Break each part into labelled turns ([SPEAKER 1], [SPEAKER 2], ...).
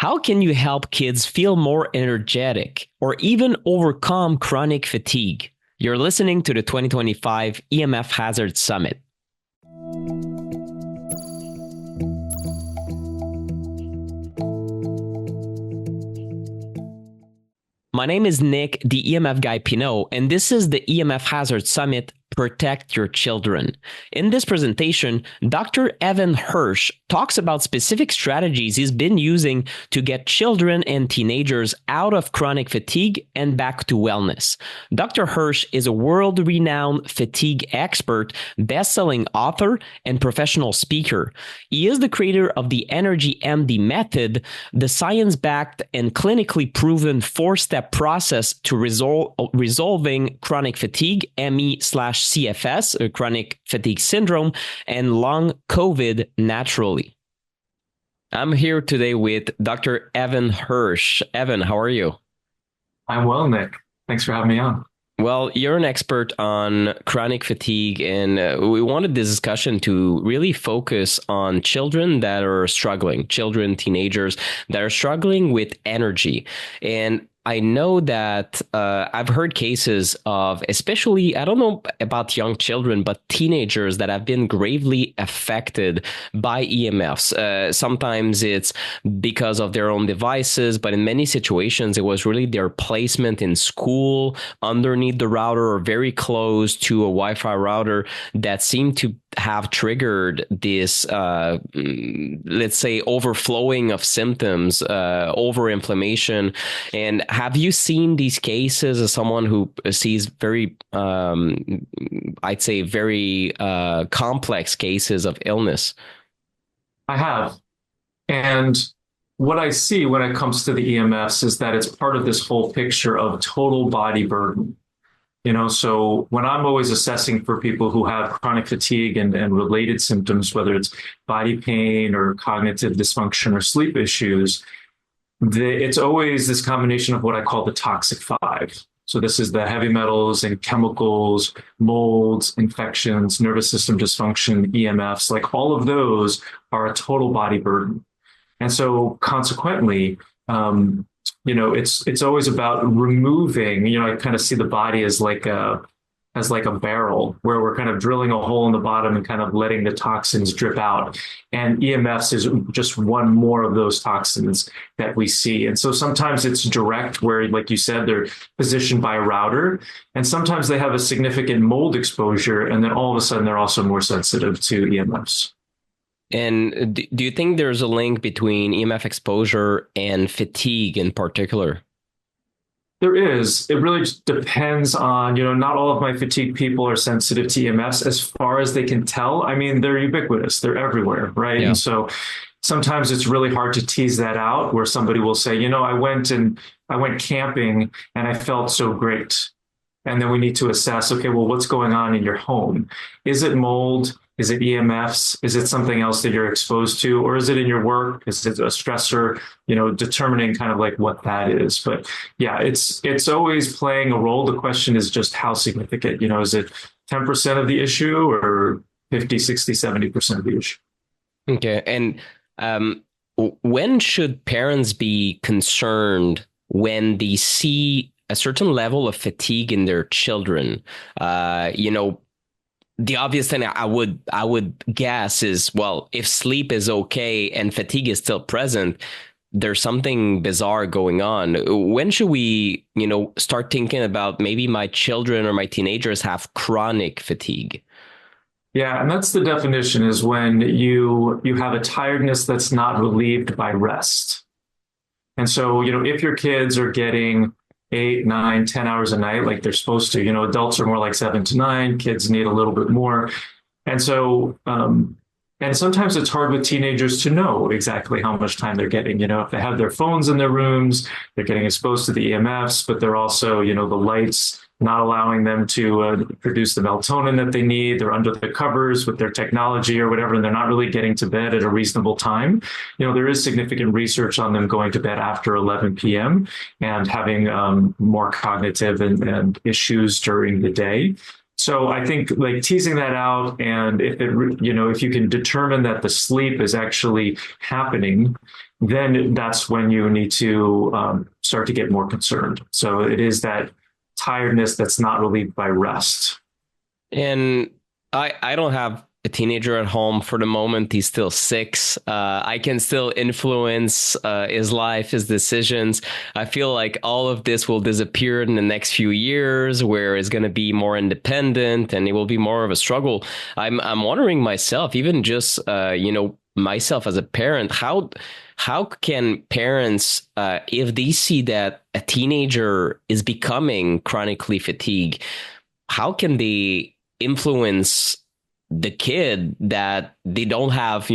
[SPEAKER 1] How can you help kids feel more energetic or even overcome chronic fatigue? You're listening to the 2025 EMF Hazard Summit. My name is Nick, the EMF guy Pinot, and this is the EMF Hazard Summit, Protect Your Children. In this presentation, Dr. Evan Hirsch talks about specific strategies he's been using to get children and teenagers out of chronic fatigue and back to wellness. Dr. Hirsch is a world-renowned fatigue expert, best-selling author, and professional speaker. He is the creator of the Energy MD method, the science-backed and clinically proven four-step process to resolving chronic fatigue, ME/CFS, or chronic fatigue syndrome, and long COVID naturally. I'm here today with Dr. Evan Hirsch. Evan, how are you?
[SPEAKER 2] I'm well, Nick. Thanks for having me on.
[SPEAKER 1] Well, you're an expert on chronic fatigue, and we wanted this discussion to really focus on children that are struggling, children, teenagers that are struggling with energy. And I know that I've heard cases of, especially, I don't know about young children, but teenagers that have been gravely affected by EMFs. Sometimes it's because of their own devices, but in many situations, it was really their placement in school, underneath the router or very close to a Wi-Fi router that seemed to have triggered this, let's say, overflowing of symptoms, overinflammation. And have you seen these cases as someone who sees very, I'd say, very complex cases of illness?
[SPEAKER 2] I have. And what I see when it comes to the EMFs is that it's part of this whole picture of total body burden. So when I'm always assessing for people who have chronic fatigue and related symptoms, whether it's body pain or cognitive dysfunction or sleep issues, it's always this combination of what I call the toxic five. So this is the heavy metals and chemicals, molds, infections, nervous system dysfunction, EMFs, like all of those are a total body burden. And so consequently, it's always about removing, I kind of see the body as like a barrel where we're kind of drilling a hole in the bottom and kind of letting the toxins drip out. And EMFs is just one more of those toxins that we see. And so sometimes it's direct where, like you said, they're positioned by a router, and sometimes they have a significant mold exposure. And then all of a sudden they're also more sensitive to EMFs.
[SPEAKER 1] And do you think there's a link between EMF exposure and fatigue in particular?
[SPEAKER 2] There is. It really just depends on, not all of my fatigue people are sensitive to EMFs as far as they can tell. I mean, they're ubiquitous. They're everywhere, right? Yeah. And so sometimes it's really hard to tease that out where somebody will say, I went camping and I felt so great. And then we need to assess, okay, well, what's going on in your home? Is it mold? Is it EMFs? Is it something else that you're exposed to? Or is it in your work? Is it a stressor? Determining kind of like what that is. But yeah, it's always playing a role. The question is just how significant, is it 10% of the issue or 50, 60, 70% of the issue?
[SPEAKER 1] Okay. And when should parents be concerned when they see a certain level of fatigue in their children? The obvious thing I would guess is, well, if sleep is okay and fatigue is still present, there's something bizarre going on. When should we, start thinking about maybe my children or my teenagers have chronic fatigue?
[SPEAKER 2] Yeah, and that's the definition, is when you have a tiredness that's not relieved by rest. And so, if your kids are getting 8, 9, 10 hours a night, like they're supposed to, adults are more like 7 to 9, kids need a little bit more. And so, and sometimes it's hard with teenagers to know exactly how much time they're getting. If they have their phones in their rooms, they're getting exposed to the EMFs, but they're also, the lights not allowing them to produce the melatonin that they need. They're under the covers with their technology or whatever, and they're not really getting to bed at a reasonable time. There is significant research on them going to bed after 11 p.m. and having more cognitive and issues during the day. So I think like teasing that out, and if you can determine that the sleep is actually happening then that's when you need to start to get more concerned. So it is that tiredness that's not relieved by rest.
[SPEAKER 1] And I don't have a teenager at home for the moment. He's still 6. I can still influence his life, his decisions. I feel like all of this will disappear in the next few years, where it's going to be more independent and it will be more of a struggle. I'm wondering myself, even just myself as a parent, how can parents, if they see that a teenager is becoming chronically fatigued, how can they influence the kid that they don't have,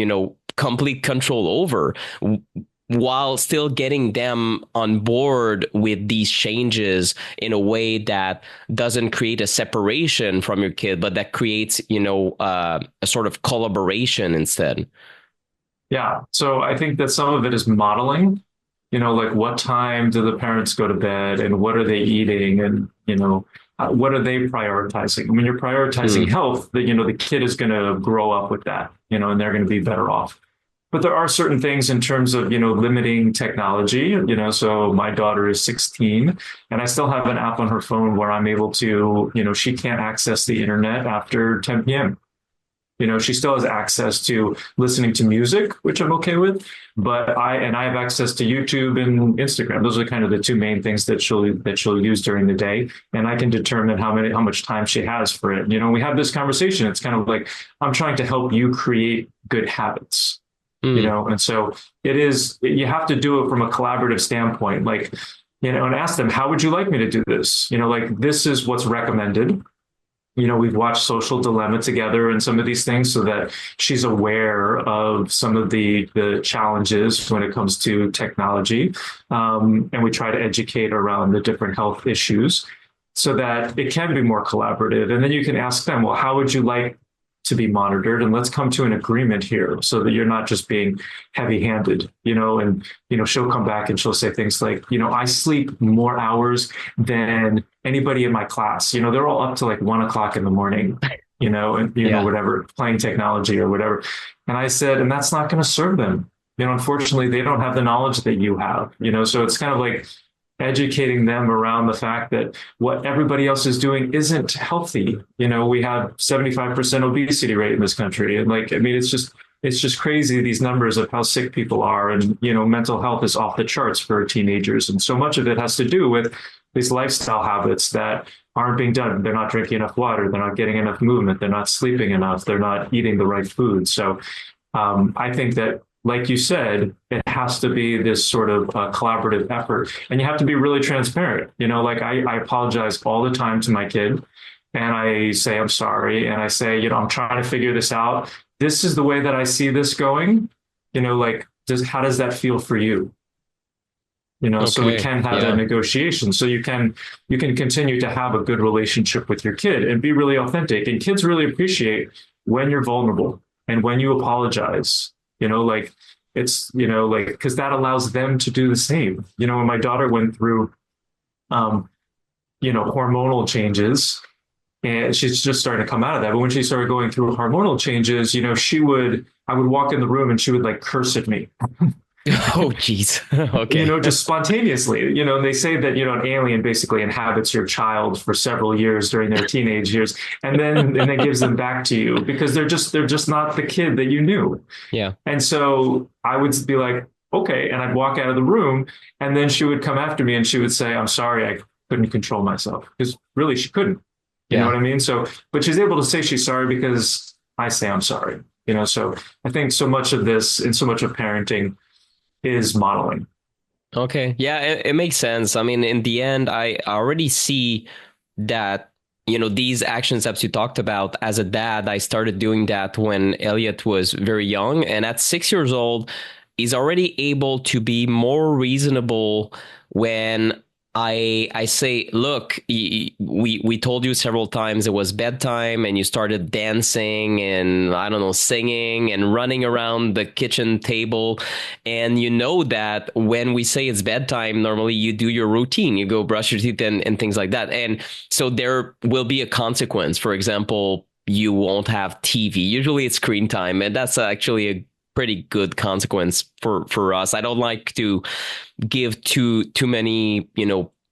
[SPEAKER 1] complete control over, while still getting them on board with these changes in a way that doesn't create a separation from your kid, but that creates, a sort of collaboration instead?
[SPEAKER 2] Yeah. So I think that some of it is modeling, like what time do the parents go to bed and what are they eating and, what are they prioritizing? When you're prioritizing health, the kid is going to grow up with that, and they're going to be better off. But there are certain things in terms of, limiting technology, so my daughter is 16 and I still have an app on her phone where I'm able to, she can't access the internet after 10 p.m. She still has access to listening to music, which I'm okay with, but I have access to YouTube and Instagram. Those are kind of the two main things that she'll use during the day, and I can determine how much time she has for it. We have this conversation. It's kind of like I'm trying to help you create good habits, and so you have to do it from a collaborative standpoint, like, and ask them, how would you like me to do this? Like, this is what's recommended. We've watched Social Dilemma together and some of these things so that she's aware of some of the challenges when it comes to technology. And we try to educate around the different health issues so that it can be more collaborative. And then you can ask them, well, how would you like to be monitored? And let's come to an agreement here so that you're not just being heavy-handed, and, she'll come back and she'll say things like, I sleep more hours than anybody in my class. They're all up to like 1 o'clock in the morning, and, whatever, playing technology or whatever. And I said, and that's not going to serve them. Unfortunately, they don't have the knowledge that you have, so it's kind of like educating them around the fact that what everybody else is doing isn't healthy. We have 75% obesity rate in this country. And it's just crazy, these numbers of how sick people are. And, mental health is off the charts for teenagers. And so much of it has to do with these lifestyle habits that aren't being done. They're not drinking enough water. They're not getting enough movement. They're not sleeping enough. They're not eating the right food. So I think that, like you said, it has to be this sort of collaborative effort, and you have to be really transparent. Like I apologize all the time to my kid, and I say, I'm sorry. And I say, I'm trying to figure this out. This is the way that I see this going. How does that feel for you?
[SPEAKER 1] Okay.
[SPEAKER 2] So we can have that negotiation. So you can continue to have a good relationship with your kid and be really authentic. And kids really appreciate when you're vulnerable and when you apologize. It's, because that allows them to do the same. When my daughter went through, hormonal changes, and she's just starting to come out of that. But when she started going through hormonal changes, I would walk in the room and she would like curse at me.
[SPEAKER 1] Oh, geez. Okay.
[SPEAKER 2] Just spontaneously, they say that, an alien basically inhabits your child for several years during their teenage years, and then gives them back to you because they're just not the kid that you knew.
[SPEAKER 1] Yeah.
[SPEAKER 2] And so I would be like, okay. And I'd walk out of the room, and then she would come after me and she would say, I'm sorry, I couldn't control myself, because really she couldn't, you know what I mean? So, but she's able to say she's sorry because I say I'm sorry, so I think so much of this and so much of parenting is modeling.
[SPEAKER 1] Okay. Yeah, it makes sense. I mean, in the end, I already see that, these action steps you talked about as a dad, I started doing that when Elliot was very young. And at 6 years old, he's already able to be more reasonable when I say, look, we told you several times it was bedtime, and you started dancing and, I don't know, singing and running around the kitchen table. And that when we say it's bedtime, normally you do your routine, you go brush your teeth and things like that. And so there will be a consequence. For example, you won't have TV. Usually it's screen time. And that's actually a pretty good consequence for us. I don't like to give too many,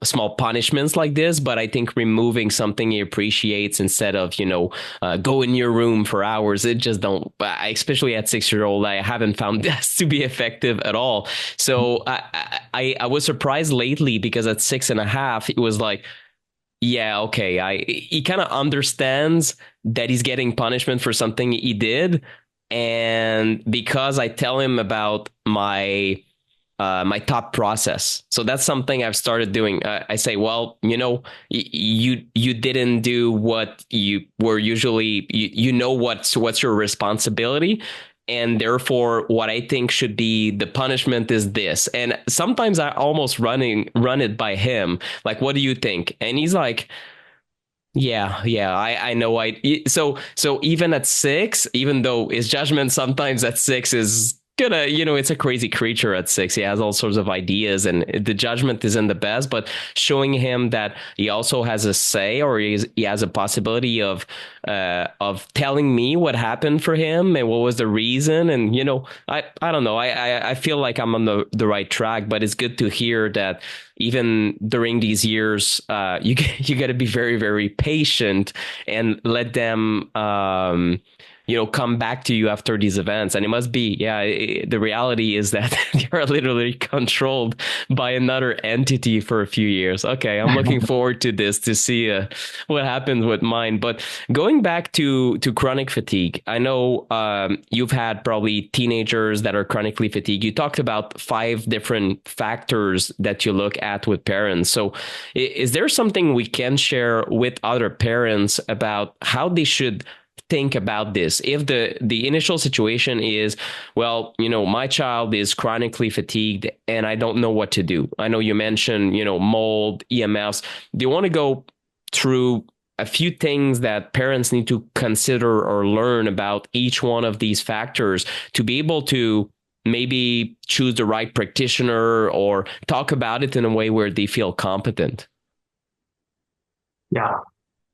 [SPEAKER 1] small punishments like this, but I think removing something he appreciates instead of, go in your room for hours, it just don't, especially at 6 year old, I haven't found this to be effective at all. So I was surprised lately because at 6.5, it was like, yeah, okay. He kind of understands that he's getting punishment for something he did. And because I tell him about my thought process. So that's something I've started doing. I say, well, you didn't do what you were usually. You know what's your responsibility, and therefore, what I think should be the punishment is this. And sometimes I almost run it by him. Like, what do you think? And he's like, yeah, I know. So even at 6, even though his judgment sometimes at 6 is gonna, it's a crazy creature at 6. He has all sorts of ideas, and the judgment isn't the best. But showing him that he also has a say, or he has a possibility of telling me what happened for him and what was the reason, and I don't know. I feel like I'm on the right track, but it's good to hear that even during these years, you got to be very, very patient and let them, come back to you after these events. And it must be, the reality is that you're literally controlled by another entity for a few years. Okay, I'm looking forward to this to see what happens with mine. But going back to chronic fatigue, I know you've had probably teenagers that are chronically fatigued. You talked about 5 different factors that you look at with parents. So is there something we can share with other parents about how they should think about this? If the initial situation is, well, my child is chronically fatigued and I don't know what to do. I know you mentioned, mold, EMFs. Do you want to go through a few things that parents need to consider or learn about each one of these factors to be able to maybe choose the right practitioner or talk about it in a way where they feel competent?
[SPEAKER 2] Yeah.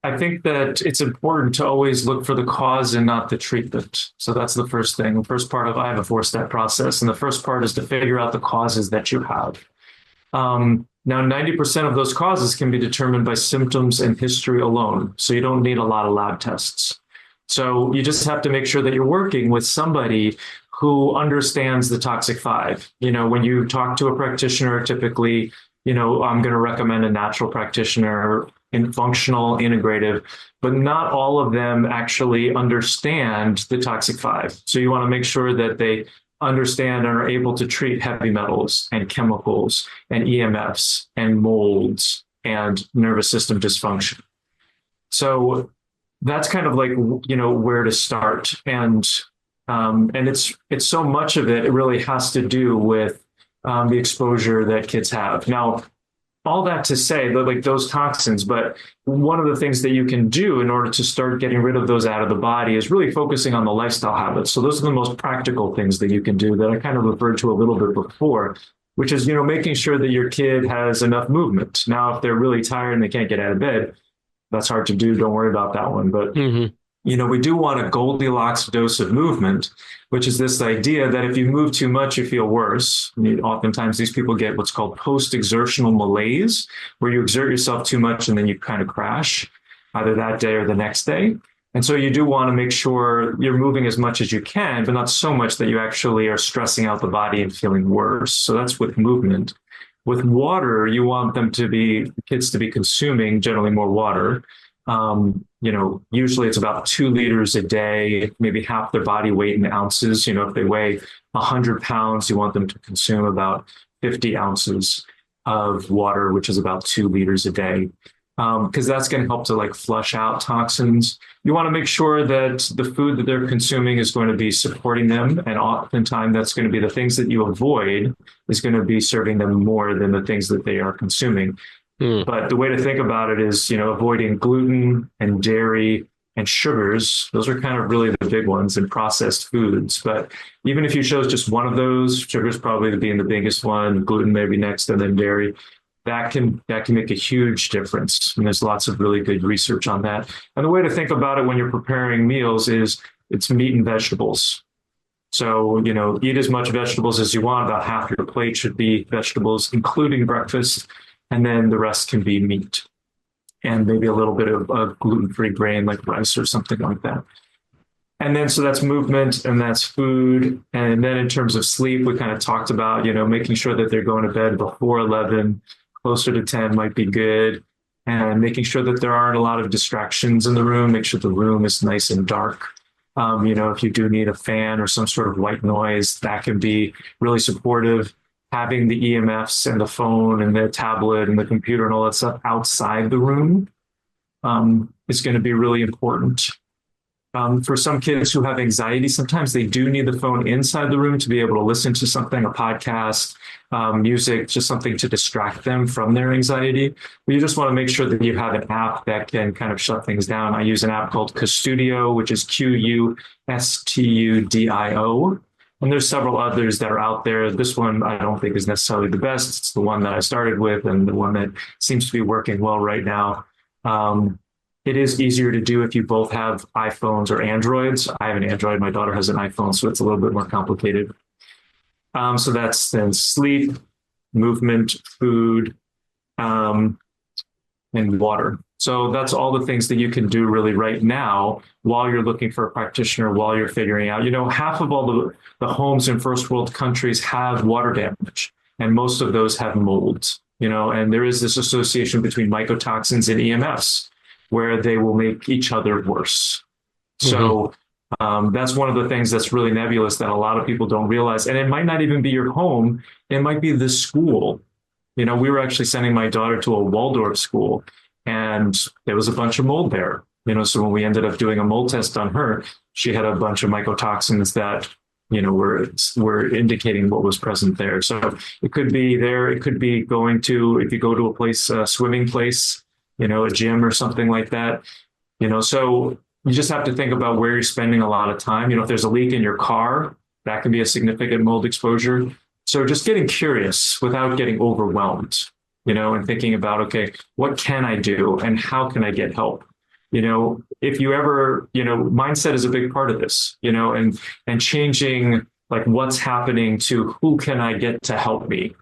[SPEAKER 2] I think that it's important to always look for the cause and not the treatment. So that's the first thing. The first part of I have a 4-step process, and the first part is to figure out the causes that you have. Now, 90% of those causes can be determined by symptoms and history alone. So you don't need a lot of lab tests. So you just have to make sure that you're working with somebody who understands the toxic 5. When you talk to a practitioner, typically, I'm going to recommend a natural practitioner in functional, integrative, but not all of them actually understand the toxic 5. So you want to make sure that they understand and are able to treat heavy metals and chemicals and EMFs and molds and nervous system dysfunction. So that's kind of like, where to start. And it's so much of it really has to do with the exposure that kids have. Now, all that to say that like those toxins, but one of the things that you can do in order to start getting rid of those out of the body is really focusing on the lifestyle habits. So those are the most practical things that you can do that I kind of referred to a little bit before, which is, making sure that your kid has enough movement. Now, if they're really tired and they can't get out of bed, that's hard to do. Don't worry about that one. But we do want a Goldilocks dose of movement, which is this idea that if you move too much, you feel worse. Oftentimes these people get what's called post-exertional malaise, where you exert yourself too much and then you kind of crash either that day or the next day. And so you do want to make sure you're moving as much as you can, but not so much that you actually are stressing out the body and feeling worse. So that's with movement. With water, you want kids to be consuming generally more water. Usually it's about 2 liters a day, maybe half their body weight in ounces. If they weigh 100 pounds, you want them to consume about 50 ounces of water, which is about 2 liters a day. Because that's going to help to like flush out toxins. You want to make sure that the food that they're consuming is going to be supporting them. And oftentimes that's going to be the things that you avoid is going to be serving them more than the things that they are consuming. But the way to think about it is, avoiding gluten and dairy and sugars. Those are kind of really the big ones, and processed foods. But even if you chose just one of those, sugar's probably being the biggest one, gluten maybe next, and then dairy, that can make a huge difference. And there's lots of really good research on that. And the way to think about it when you're preparing meals is it's meat and vegetables. So, eat as much vegetables as you want. About half your plate should be vegetables, including breakfast. And then the rest can be meat and maybe a little bit of gluten-free grain like rice or something like that. And then, so that's movement and that's food. And then in terms of sleep, we kind of talked about, making sure that they're going to bed before 11, closer to 10 might be good. And making sure that there aren't a lot of distractions in the room, make sure the room is nice and dark. If you do need a fan or some sort of white noise, that can be really supportive. Having the EMFs and the phone and the tablet and the computer and all that stuff outside the room is going to be really important. For some kids who have anxiety, sometimes they do need the phone inside the room to be able to listen to something, a podcast, music, just something to distract them from their anxiety. But you just want to make sure that you have an app that can kind of shut things down. I use an app called Custudio, which is Qustudio. And there's several others that are out there. This one I don't think is necessarily the best. It's the one that I started with and the one that seems to be working well right now. It is easier to do if you both have iPhones or Androids. I have an Android. My daughter has an iPhone, so it's a little bit more complicated. So that's then sleep, movement, food, and water. So that's all the things that you can do really right now while you're looking for a practitioner, while you're figuring out, half of all the homes in first world countries have water damage, and most of those have mold, and there is this association between mycotoxins and EMFs, where they will make each other worse. So that's one of the things that's really nebulous that a lot of people don't realize. And it might not even be your home. It might be the school. We were actually sending my daughter to a Waldorf school, and there was a bunch of mold there. So when we ended up doing a mold test on her, she had a bunch of mycotoxins that were indicating what was present there. So it could be there. It could be if you go to a place, a swimming place, a gym or something like that, so you just have to think about where you're spending a lot of time. If there's a leak in your car, that can be a significant mold exposure. So just getting curious without getting overwhelmed, and thinking about, okay, what can I do and how can I get help? If you ever, mindset is a big part of this, and changing like what's happening to who can I get to help me?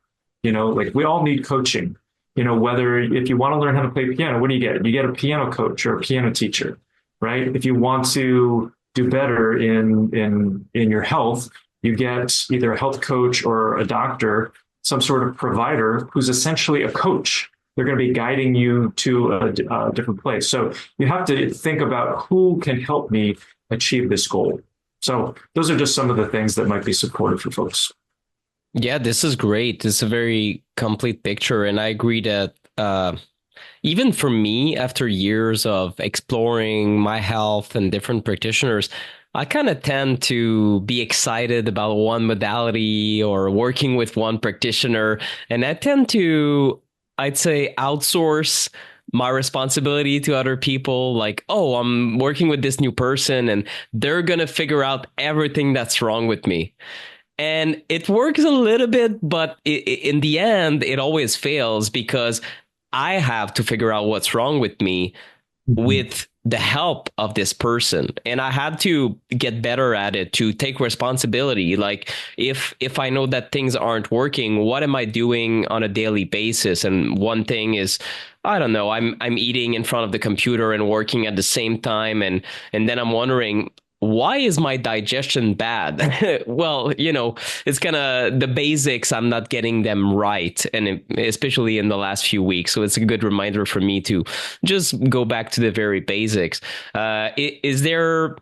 [SPEAKER 2] Like we all need coaching. Whether if you want to learn how to play piano, what do you get? You get a piano coach or a piano teacher, right? If you want to do better in your health, you get either a health coach or a doctor, some sort of provider who's essentially a coach. They're going to be guiding you to a different place. So you have to think about who can help me achieve this goal. So those are just some of the things that might be supportive for folks.
[SPEAKER 1] Yeah, this is great. It's a very complete picture. And I agree that even for me, after years of exploring my health and different practitioners, I kind of tend to be excited about one modality or working with one practitioner. And I tend to, I'd say, outsource my responsibility to other people. Like, oh, I'm working with this new person and they're going to figure out everything that's wrong with me. And it works a little bit, but in the end, it always fails because I have to figure out what's wrong with me with the help of this person. And I had to get better at it, to take responsibility. Like if I know that things aren't working, what am I doing on a daily basis? And one thing is, I don't know, I'm eating in front of the computer and working at the same time. And then I'm wondering, why is my digestion bad? Well, it's kind of the basics. I'm not getting them right. And especially in the last few weeks. So it's a good reminder for me to just go back to the very basics. Is there,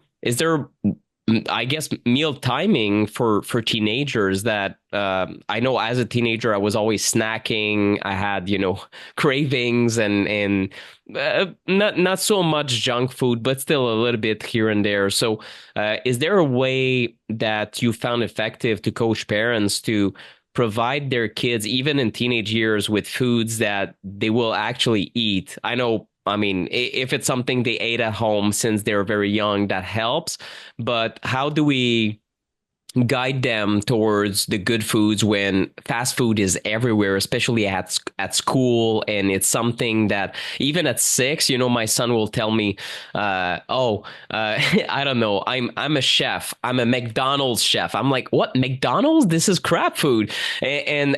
[SPEAKER 1] I guess, meal timing for teenagers that I know as a teenager, I was always snacking. I had, cravings and not so much junk food, but still a little bit here and there. So is there a way that you found effective to coach parents to provide their kids, even in teenage years, with foods that they will actually eat? I mean, if it's something they ate at home since they're very young, that helps. But how do we guide them towards the good foods when fast food is everywhere, especially at school. And it's something that even at 6, my son will tell me, I don't know, I'm a chef, I'm a McDonald's chef. I'm like, what, McDonald's? This is crap food. And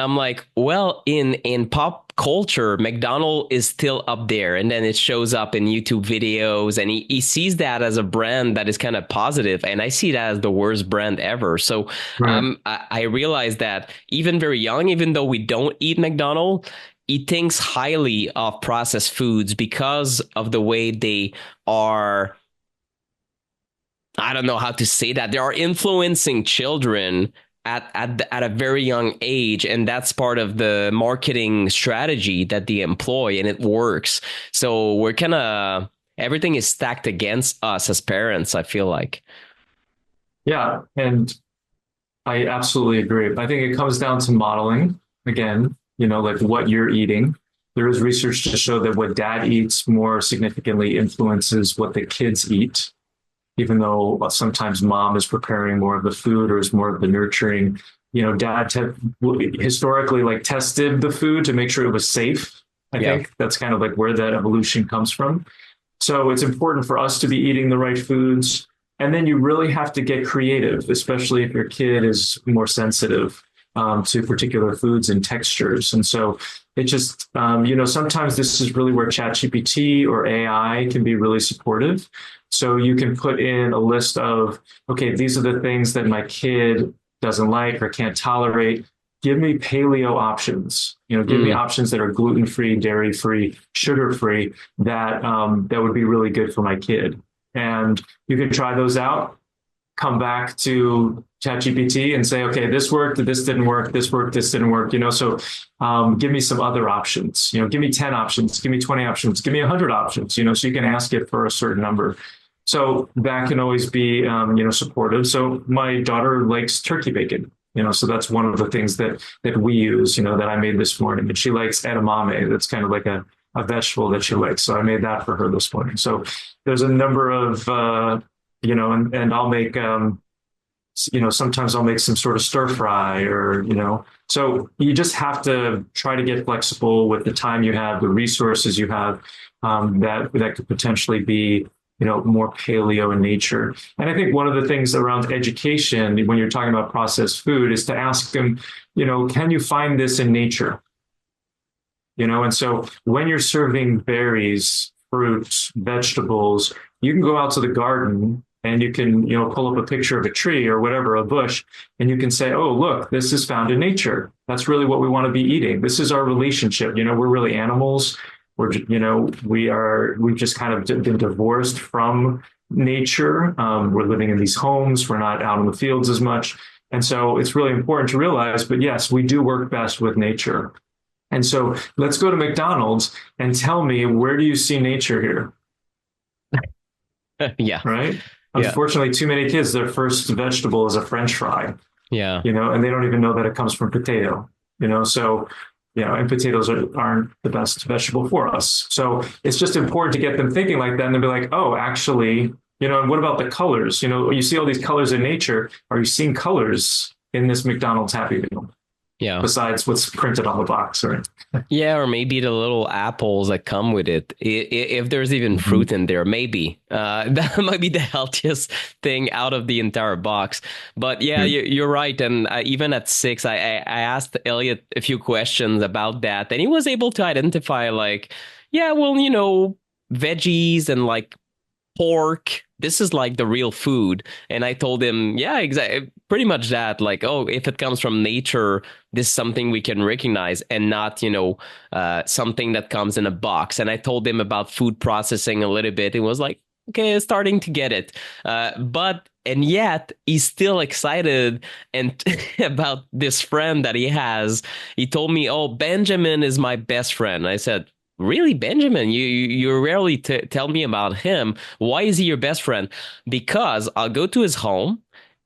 [SPEAKER 1] I'm like, well, in pop culture, McDonald's is still up there. And then it shows up in YouTube videos, and he sees that as a brand that is kind of positive. And I see that as the worst brand ever. So
[SPEAKER 2] Right.
[SPEAKER 1] I realized that even very young, even though we don't eat McDonald's, he thinks highly of processed foods because of the way they are. I don't know how to say that. They are influencing children at a very young age, and that's part of the marketing strategy that they employ, and it works. So we're kind of everything is stacked against us as parents, I feel like.
[SPEAKER 2] Yeah. And I absolutely agree. I think it comes down to modeling again, like what you're eating. There is research to show that what dad eats more significantly influences what the kids eat, even though sometimes mom is preparing more of the food or is more of the nurturing. Dad historically like tested the food to make sure it was safe. I
[SPEAKER 1] Yeah.
[SPEAKER 2] think that's kind of like where that evolution comes from. So it's important for us to be eating the right foods. And then you really have to get creative, especially if your kid is more sensitive to particular foods and textures. And so it just, sometimes this is really where ChatGPT or AI can be really supportive. So you can put in a list of, okay, these are the things that my kid doesn't like or can't tolerate. Give me paleo options. Give me
[SPEAKER 1] Mm,
[SPEAKER 2] options that are gluten-free, dairy-free, sugar-free that would be really good for my kid. And you can try those out, come back to ChatGPT and say, okay, this worked, this didn't work, this worked, this didn't work. Give me some other options. Give me 10 options, give me 20 options, give me 100 options. So you can ask it for a certain number. So that can always be, supportive. So my daughter likes turkey bacon. So that's one of the things that we use. That I made this morning, and she likes edamame. That's kind of like a vegetable that she likes. So I made that for her this morning. So there's a number of and I'll make sometimes I'll make some sort of stir fry or so you just have to try to get flexible with the time you have, the resources you have, that could potentially be more paleo in nature. And I think one of the things around education when you're talking about processed food is to ask them, can you find this in nature? And so when you're serving berries, fruits, vegetables, you can go out to the garden and you can, pull up a picture of a tree or whatever, a bush, and you can say, oh, look, this is found in nature. That's really what we want to be eating. This is our relationship. We're really animals. We've just kind of been divorced from nature. We're living in these homes. We're not out in the fields as much. And so it's really important to realize, but yes, we do work best with nature. And so let's go to McDonald's and tell me, where do you see nature here?
[SPEAKER 1] yeah.
[SPEAKER 2] Right?
[SPEAKER 1] Yeah.
[SPEAKER 2] Unfortunately, too many kids, their first vegetable is a French fry,
[SPEAKER 1] Yeah.
[SPEAKER 2] and they don't even know that it comes from potato, so, and potatoes aren't the best vegetable for us. So it's just important to get them thinking like that and they'll be like, oh, actually, and what about the colors? You see all these colors in nature. Are you seeing colors in this McDonald's Happy Meal?
[SPEAKER 1] Yeah.
[SPEAKER 2] Besides what's printed on the box, right?
[SPEAKER 1] Yeah, or maybe the little apples that come with it. If there's even
[SPEAKER 2] Mm-hmm.
[SPEAKER 1] fruit in there, maybe that might be the healthiest thing out of the entire box. But yeah, you're right. And even at 6, I asked Elliot a few questions about that, and he was able to identify like, yeah, well, veggies and like pork, this is like the real food. And I told him, yeah, exactly, pretty much that, like, oh, if it comes from nature, this is something we can recognize, and not something that comes in a box. And I told him about food processing a little bit. It was like, okay, starting to get it, but and yet he's still excited and about this friend that he has. He told me, oh, Benjamin is my best friend. I said, really, Benjamin? You rarely tell me about him. Why is he your best friend? Because I'll go to his home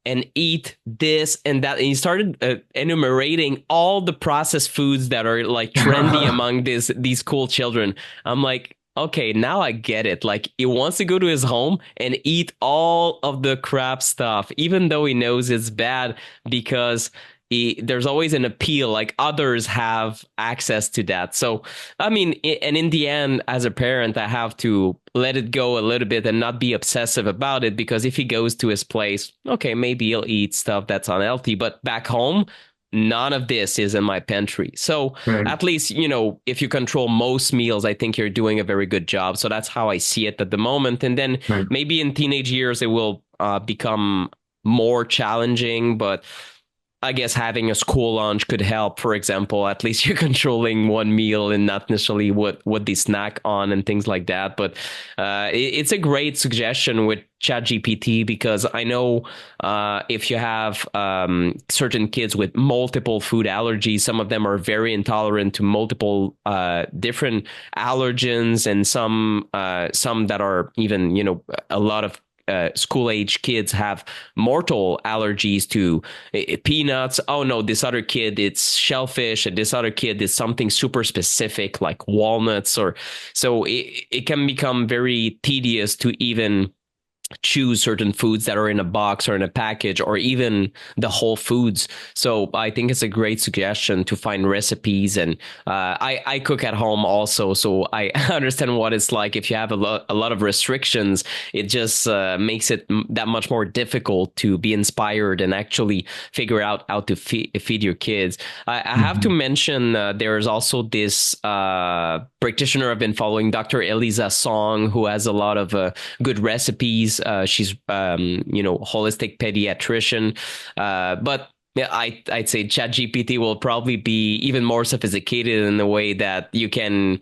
[SPEAKER 1] and eat this and that. And he started enumerating all the processed foods that are like trendy among these cool children. I'm like, okay, now I get it. Like he wants to go to his home and eat all of the crap stuff, even though he knows it's bad because there's always an appeal, like others have access to that. So, I mean, and in the end, as a parent, I have to let it go a little bit and not be obsessive about it because if he goes to his place, okay, maybe he'll eat stuff that's unhealthy, but back home, none of this is in my pantry. So
[SPEAKER 2] Right.
[SPEAKER 1] at least, if you control most meals, I think you're doing a very good job. So that's how I see it at the moment. And then
[SPEAKER 2] Right.
[SPEAKER 1] maybe in teenage years, it will become more challenging, but I guess having a school lunch could help. For example, at least you're controlling one meal and not necessarily what they snack on and things like that. But it's a great suggestion with ChatGPT because I know if you have certain kids with multiple food allergies, some of them are very intolerant to multiple different allergens, and some that are even a lot of school age kids have mortal allergies to peanuts. Oh no, this other kid it's shellfish, and this other kid is something super specific like walnuts. Or so it can become very tedious to even choose certain foods that are in a box or in a package or even the whole foods. So I think it's a great suggestion to find recipes. And I cook at home also, so I understand what it's like. If you have a lot of restrictions, it just makes it that much more difficult to be inspired and actually figure out how to feed your kids. I have to mention there's also this practitioner I've been following, Dr. Eliza Song, who has a lot of good recipes. She's, holistic pediatrician. But yeah, I'd say ChatGPT will probably be even more sophisticated in the way that you can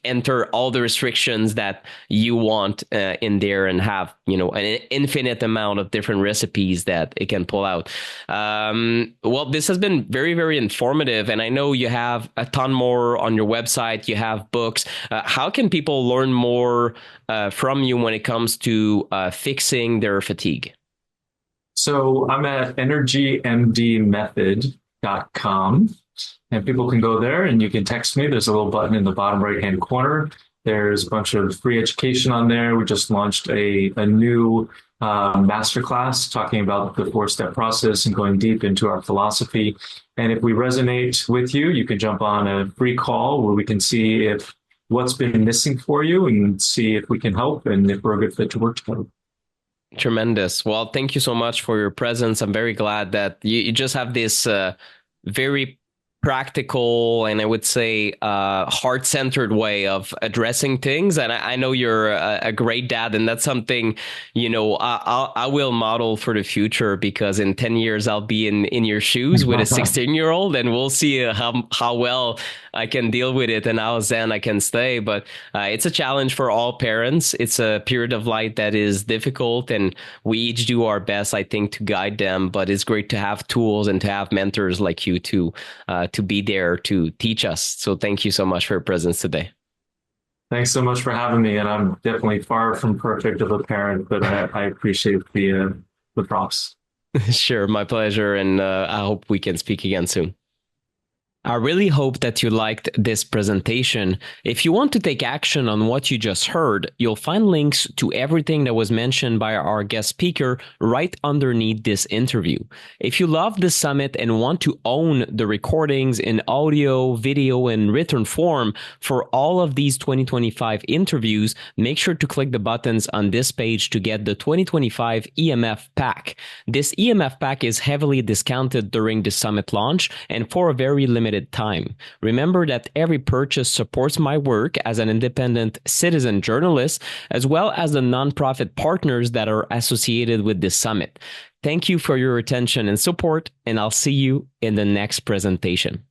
[SPEAKER 1] enter all the restrictions that you want in there and have, an infinite amount of different recipes that it can pull out. Well, this has been very, very informative. And I know you have a ton more on your website. You have books. How can people learn more from you when it comes to fixing their fatigue?
[SPEAKER 2] So I'm at energymdmethod.com, and people can go there and you can text me. There's a little button in the bottom right-hand corner. There's a bunch of free education on there. We just launched a new masterclass talking about the 4-step process and going deep into our philosophy. And if we resonate with you, you can jump on a free call where we can see if what's been missing for you and see if we can help and if we're a good fit to work together.
[SPEAKER 1] Tremendous. Well, thank you so much for your presence. I'm very glad that you just have this very practical and I would say heart-centered way of addressing things. And I know you're a great dad, and that's something, I will model for the future, because in 10 years I'll be in your shoes with a 16-year-old, and we'll see how well I can deal with it and how zen I can stay. But it's a challenge for all parents. It's a period of life that is difficult, and we each do our best, I think, to guide them. But it's great to have tools and to have mentors like you to be there to teach us. So thank you so much for your presence today.
[SPEAKER 2] Thanks so much for having me. And I'm definitely far from perfect of a parent, but I appreciate the props.
[SPEAKER 1] Sure, my pleasure. And I hope we can speak again soon. I really hope that you liked this presentation. If you want to take action on what you just heard, you'll find links to everything that was mentioned by our guest speaker right underneath this interview. If you love the summit and want to own the recordings in audio, video, and written form for all of these 2025 interviews, make sure to click the buttons on this page to get the 2025 EMF Pack. This EMF Pack is heavily discounted during the summit launch and for a very limited time. Remember that every purchase supports my work as an independent citizen journalist, as well as the nonprofit partners that are associated with this summit. Thank you for your attention and support, and I'll see you in the next presentation.